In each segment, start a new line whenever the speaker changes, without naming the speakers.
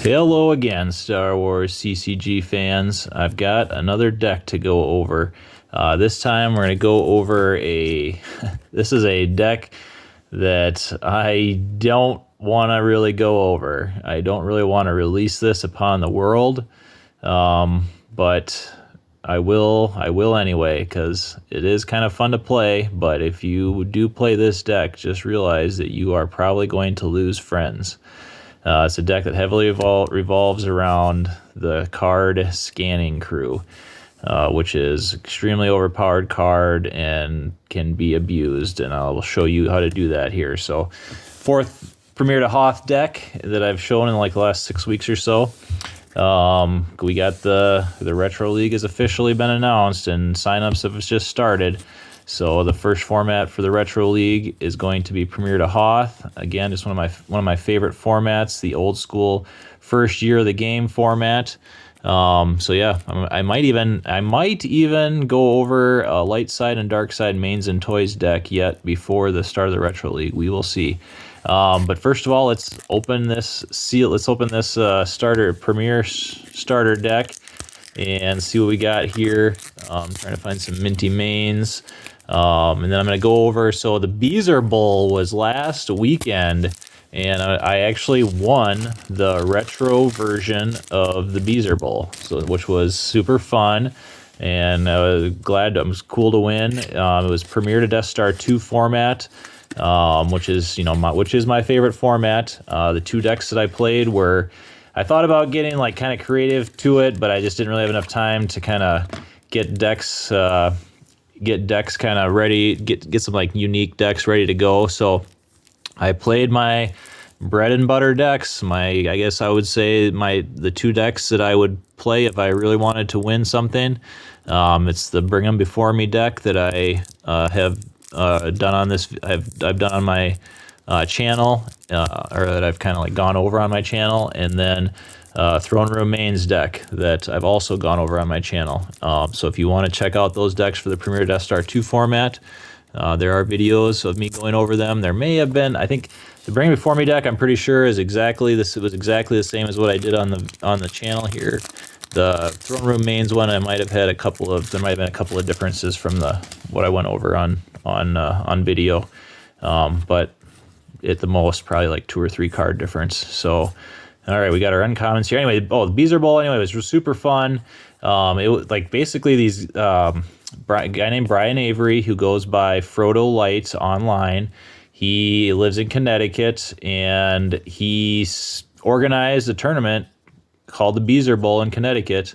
Hello again, Star Wars CCG fans. I've got another deck to go over. This time we're going to go over this is a deck that I don't want to really go over. I don't really want to release this upon the world, but I will anyway, because it is kind of fun to play. But if you do play this deck, just realize that you are probably going to lose friends. It's a deck that heavily revolves around the card scanning crew, which is extremely overpowered card and can be abused, and I'll show you how to do that here. So, fourth Premiere-Hoth deck that I've shown in like the last 6 weeks or so. We got the Retro League has officially been announced, and signups have just started. So the first format for the Retro League is going to be Premiere-Hoth. Again, just one of my favorite formats, the old school first year of the game format. So yeah, I might even go over a light side and dark side mains and toys deck yet before the start of the Retro League. We will see. But first of all, let's open this Premiere starter deck and see what we got here. Trying to find some minty mains. And then I'm going to go over, so the Beezer Bowl was last weekend, and I actually won the retro version of the Beezer Bowl, which was super fun, and I was glad. It was cool to win. It was Premiere to Death Star 2 format, which is my favorite format. The two decks that I played were, I thought about getting like kind of creative to it, but I just didn't really have enough time to kind of get decks kind of ready, get some like unique decks ready to go. So I played my bread and butter decks. I guess I would say the two decks that I would play if I really wanted to win something. It's the Bring 'Em Before Me deck that I have done on this. I've done on my channel, or that I've kind of like gone over on my channel, and then Throne Room Mains deck that I've also gone over on my channel. So if you want to check out those decks for the Premiere Death Star 2 format, there are videos of me going over them. There may have been, I think the Bring Before Me deck, I'm pretty sure is exactly this. It was exactly the same as what I did on the channel here. The Throne Room Mains one, there might have been a couple of differences from what I went over on video, but at the most probably like 2 or 3 card difference. So. All right, we got our uncommons here. Anyway, the Beezer Bowl, anyway, was super fun. It was like basically these guy named Brian Avery, who goes by Frodo Light online. He lives in Connecticut, and he organized a tournament called the Beezer Bowl in Connecticut.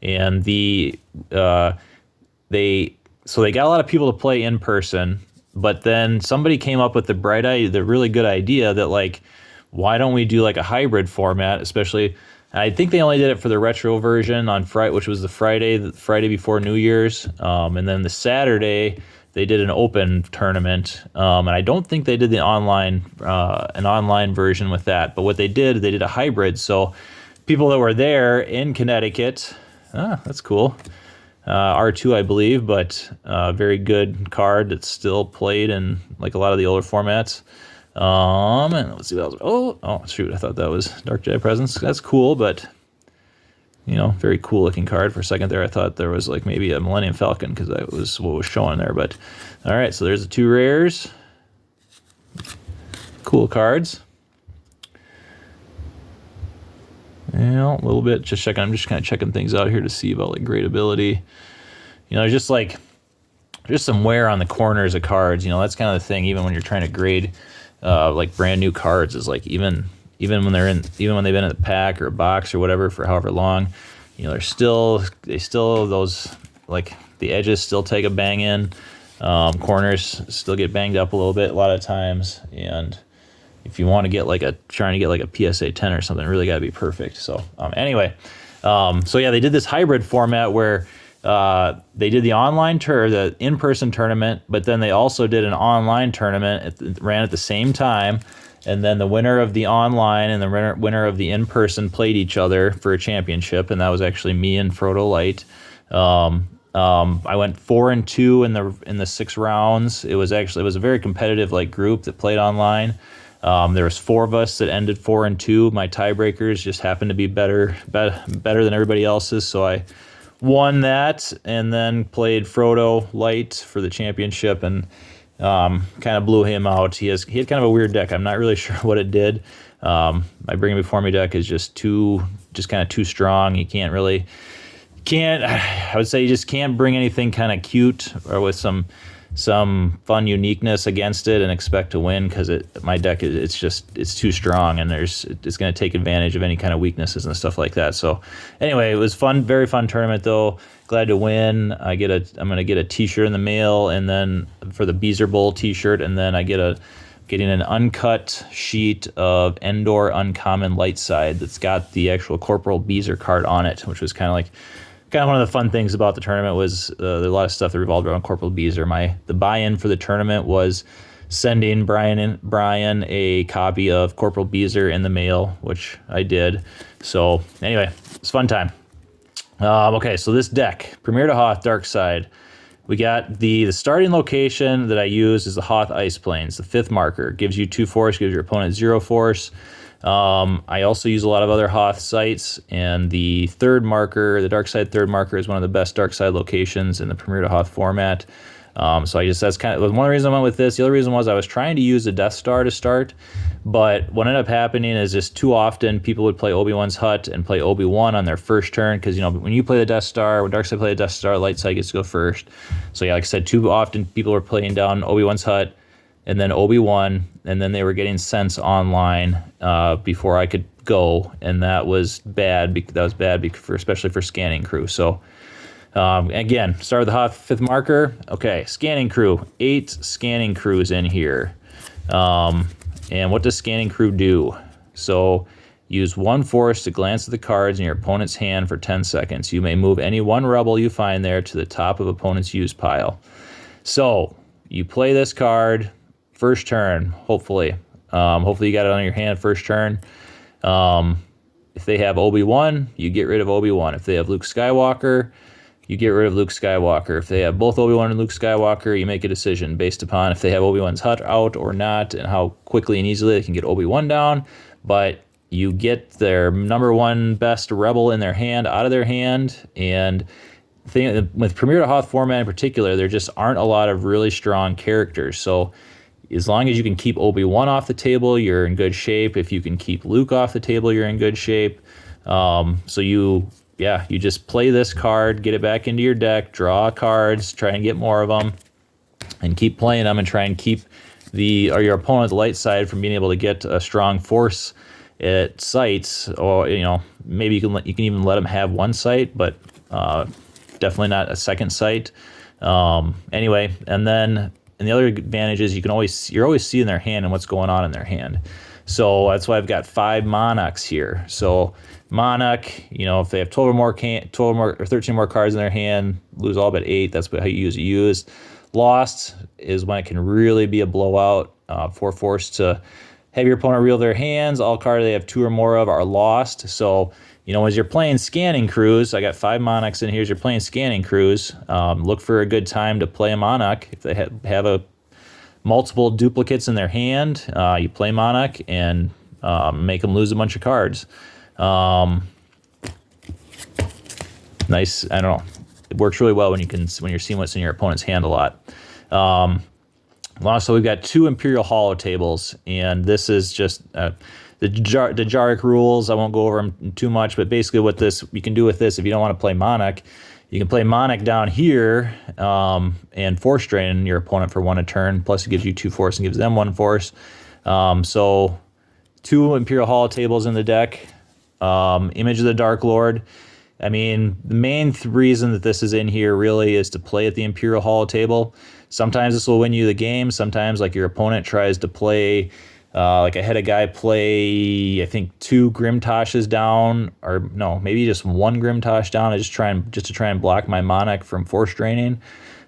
And they got a lot of people to play in person, but then somebody came up with the really good idea that like, why don't we do like a hybrid format? Especially, I think they only did it for the retro version on Friday, which was the Friday before New Year's, and then the Saturday they did an open tournament, and I don't think they did an online version with that. But what they did a hybrid. So people that were there in Connecticut, that's cool. R2, I believe, but very good card that's still played in like a lot of the older formats. And let's see what else. Oh, shoot! I thought that was Dark Jedi Presence. That's cool, but very cool looking card. For a second there, I thought there was like maybe a Millennium Falcon, because that was what was showing there. But all right, so there's the 2 rares. Cool cards. A little bit. Just checking. I'm just kind of checking things out here to see about like gradability. There's just some wear on the corners of cards. That's kind of the thing. Even when you're trying to grade. Like brand new cards is like even when they've been in a pack or a box or whatever for however long, they still those, like, the edges still take a bang in, corners still get banged up a little bit a lot of times, and if you want to get trying to get like a PSA 10 or something, really got to be perfect. So anyway, so yeah, they did this hybrid format where they did the the in-person tournament, but then they also did an online tournament. It ran at the same time, and then the winner of the online and the winner of the in-person played each other for a championship, and that was actually me and Frodo Light. I went 4-2 in the 6 rounds. It was a very competitive like group that played online. There was 4 of us that ended 4-2. My tiebreakers just happened to be better than everybody else's, so I won that, and then played Frodo Light for the championship, and kind of blew him out. He had kind of a weird deck. I'm not really sure what it did. My Bring It Before Me deck is just kind of too strong. You I would say you just can't bring anything kind of cute or with some fun uniqueness against it and expect to win, because my deck it's too strong, and it's going to take advantage of any kind of weaknesses and stuff like that. So anyway, it was fun, very fun tournament though. Glad to win. I'm going to get a t-shirt in the mail, and then for the Beezer Bowl t-shirt, and then I getting an uncut sheet of Endor Uncommon Light Side that's got the actual Corporal Beezer card on it, which was kind of one of the fun things about the tournament. Was there's a lot of stuff that revolved around Corporal Beezer. The buy-in for the tournament was sending Brian a copy of Corporal Beezer in the mail, which I did. So anyway, it's a fun time. Okay, so this deck, Premiere-Hoth Dark Side. We got the starting location that I use is the Hoth Ice Plains. The 5th marker gives you 2 force, gives your opponent 0 force. I also use a lot of other Hoth sites, and the 3rd marker, the Dark Side 3rd marker, is one of the best Dark Side locations in the Premiere-Hoth format. So that's kind of one of the reasons I went with this. The other reason was I was trying to use the Death Star to start, but what ended up happening is just too often people would play Obi-Wan's Hut and play Obi-Wan on their first turn, because when you play the Death Star, when Dark Side play the Death Star, Light Side gets to go first. So yeah, like I said, too often people were playing down Obi-Wan's Hut and then Obi-Wan, and then they were getting sense online before I could go, and that was bad. Especially for Scanning Crew. So again, start with the Hoth 5th marker. Okay, Scanning Crew, 8 Scanning Crews in here. And what does Scanning Crew do? So use 1 force to glance at the cards in your opponent's hand for 10 seconds. You may move any 1 rebel you find there to the top of opponent's use pile. So you play this card first turn, hopefully. Hopefully you got it on your hand first turn. If they have Obi-Wan, you get rid of Obi-Wan. If they have Luke Skywalker, you get rid of Luke Skywalker. If they have both Obi-Wan and Luke Skywalker, you make a decision based upon if they have Obi-Wan's Hut out or not, and how quickly and easily they can get Obi-Wan down. But you get their number 1 best rebel in their hand out of their hand. And with Premiere-Hoth format in particular, there just aren't a lot of really strong characters. So as long as you can keep Obi-Wan off the table, you're in good shape. If you can keep Luke off the table, you're in good shape. So you just play this card, get it back into your deck, draw cards, try and get more of them, and keep playing them, and try and keep your opponent's Light Side from being able to get a strong force at sites. Or maybe you can even let them have 1 site, but definitely not a 2nd site. Anyway, and the other advantage is you're always seeing their hand and what's going on in their hand. So that's why I've got 5 Monarchs here. So Monarch, if they have 12 or 13 more cards in their hand, lose all but 8. That's how you use. Lost is when it can really be a blowout. 4 force to have your opponent reel their hands. All cards they have 2 or more of are lost. So as you're playing Scanning Crews, I got 5 Monarchs in here. As you're playing Scanning Crews, look for a good time to play a Monarch. If they have multiple duplicates in their hand, you play Monarch and make them lose a bunch of cards. Nice. I don't know. It works really well when you're seeing what's in your opponent's hand a lot. Also, we've got 2 Imperial Hollow tables, and this is just the Dejarik rules. I won't go over them too much, but basically what you can do with this, if you don't want to play Monarch, you can play Monarch down here and force drain your opponent for 1 a turn, plus it gives you 2 force and gives them 1 force. So 2 Imperial Hollow tables in the deck. Image of the Dark Lord. I mean, the main reason that this is in here really is to play at the Imperial Hollow table. Sometimes this will win you the game. Sometimes, like, your opponent tries to play, I had a guy play, I think 2 Grimtoshes down, or no, maybe just 1 Grimtosh down, just to try and block my Monarch from force draining. And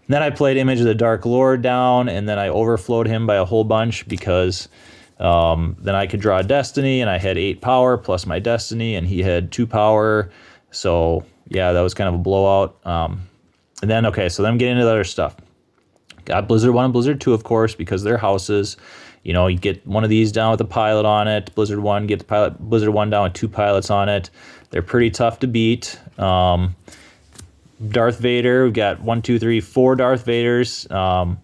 then I played Image of the Dark Lord down, and then I overflowed him by a whole bunch because then I could draw Destiny, and I had 8 power plus my Destiny, and he had 2 power. So yeah, that was kind of a blowout. And then, okay, so then I'm getting into the other stuff. Got Blizzard 1 and Blizzard 2, of course, because they're houses. You know, you get one of these down with a pilot on it. Blizzard 1, get the Blizzard 1 down with 2 pilots on it. They're pretty tough to beat. Darth Vader, we've got 1, 2, 3, 4 Darth Vaders.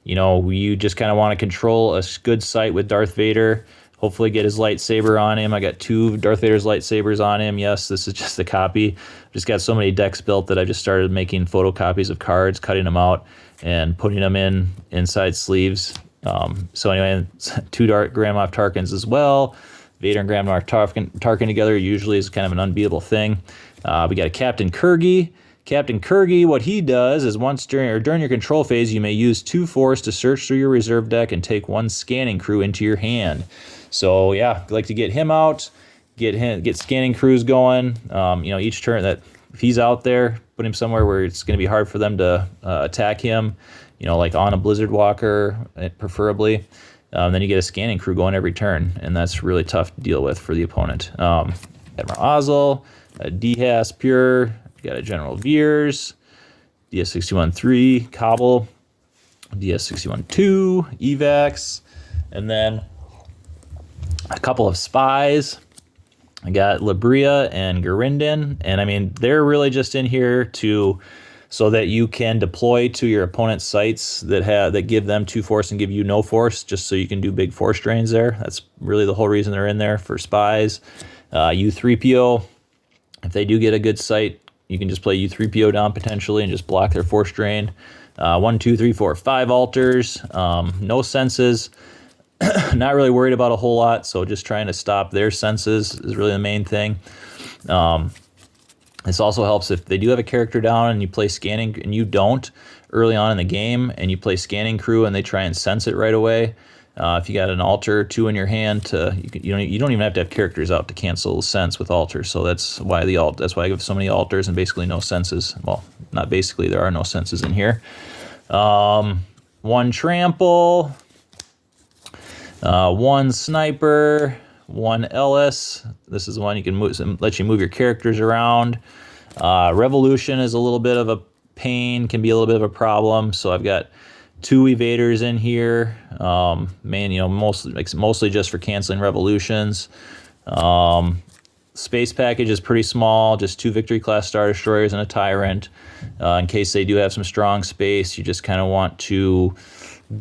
You know, you just kind of want to control a good sight with Darth Vader. Hopefully get his lightsaber on him. I got 2 Darth Vader's lightsabers on him. Yes, this is just a copy. I've just got so many decks built that I just started making photocopies of cards, cutting them out, and putting them inside sleeves. So anyway, 2 Grand Moff Tarkins as well. Vader and Grand Moff Tarkin together usually is kind of an unbeatable thing. We got a Captain Kurgi. Captain Kurgi, what he does is during your control phase, you may use 2 Force to search through your reserve deck and take 1 scanning crew into your hand. So yeah, I'd like to get him out, get scanning crews going. You know, each turn that if he's out there, put him somewhere where it's going to be hard for them to attack him. You know, like on a Blizzard Walker, preferably. Then you get a scanning crew going every turn, and that's really tough to deal with for the opponent. Admiral Ozzel, a Dehas Pure, got a General Veers, DS61-3, Cobble, DS61-2, Evax, and then a couple of spies. I got Labria and Garindin, and I mean, they're really just in here so that you can deploy to your opponent's sites that give them 2 Force and give you no Force, just so you can do big Force drains there. That's really the whole reason they're in there, for spies. U3PO, if they do get a good site, you can just play U3PO down potentially and just block their Force drain. 1, 2, 3, 4, 5 altars. No senses. Not really worried about a whole lot, so just trying to stop their senses is really the main thing. This also helps if they do have a character down and you play scanning, and you don't early on in the game, and you play scanning crew and they try and sense it right away. If you got an altar or 2 in your hand, you don't even have to have characters out to cancel sense with altars. So that's why I give so many altars and basically no senses. Well, not basically, there are no senses in here. 1 trample, 1 sniper, 1 Ellis. This is the one you can let you move your characters around. Revolution is a little bit of a pain, can be a little bit of a problem. So I've got 2 evaders in here. Mostly just for canceling revolutions. Space package is pretty small, just 2 Victory class Star Destroyers and a Tyrant. In case they do have some strong space, you just kind of want to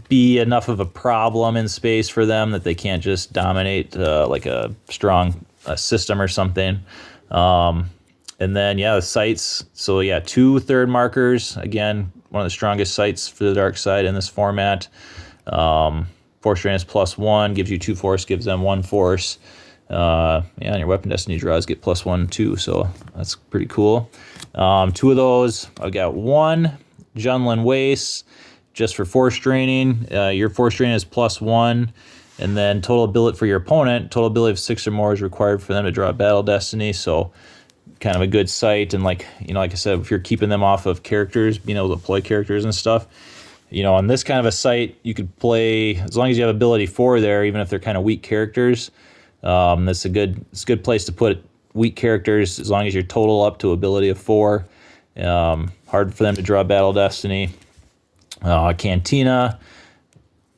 be enough of a problem in space for them that they can't just dominate like a strong system or something. And then, yeah, the sites. So, yeah, 2 third markers. Again, one of the strongest sites for the dark side in this format. Force drain is +1, gives you 2 Force, gives them 1 Force. And your Weapon Destiny draws get +1, too, so that's pretty cool. 2 of those. I've got 1 Junlin Waste, just for Force draining. Your Force drain is +1, and then total ability for your opponent, total ability of 6 or more is required for them to draw Battle Destiny, so kind of a good sight. And like I said, if you're keeping them off of characters, being able to deploy characters and stuff, on this kind of a site, you could play, as long as you have ability 4 there, even if they're kind of weak characters. It's a good place to put weak characters, as long as you're total up to ability of 4. Hard for them to draw Battle Destiny. Cantina,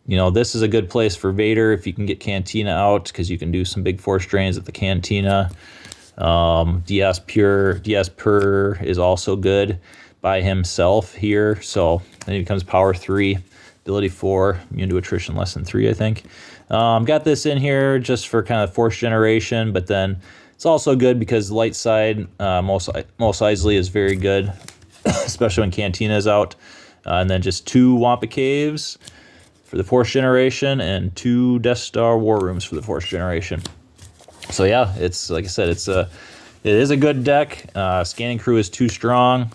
this is a good place for Vader if you can get Cantina out, because you can do some big Force drains at the Cantina. DS Pur is also good by himself here, so then he becomes power 3, ability 4, immune to attrition less than 3, I think. Got this in here just for kind of Force generation, but then it's also good because light side, most Eisley is very good, especially when Cantina is out. And then just 2 Wampa Caves for the Force generation and 2 Death Star War Rooms for the Force generation. So yeah, it's like I said, it is a good deck. Scanning crew is too strong.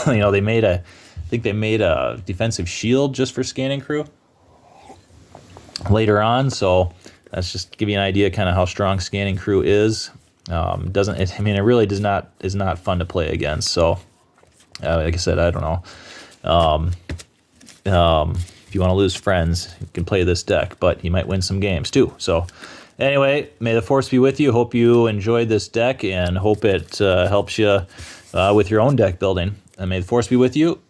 They made a defensive shield just for scanning crew later on. So that's just to give you an idea kind of how strong scanning crew is. It really is not fun to play against. So like I said, I don't know. If you want to lose friends, you can play this deck, but you might win some games too. So anyway, may the Force be with you. Hope you enjoyed this deck and hope it helps you with your own deck building. And may the Force be with you.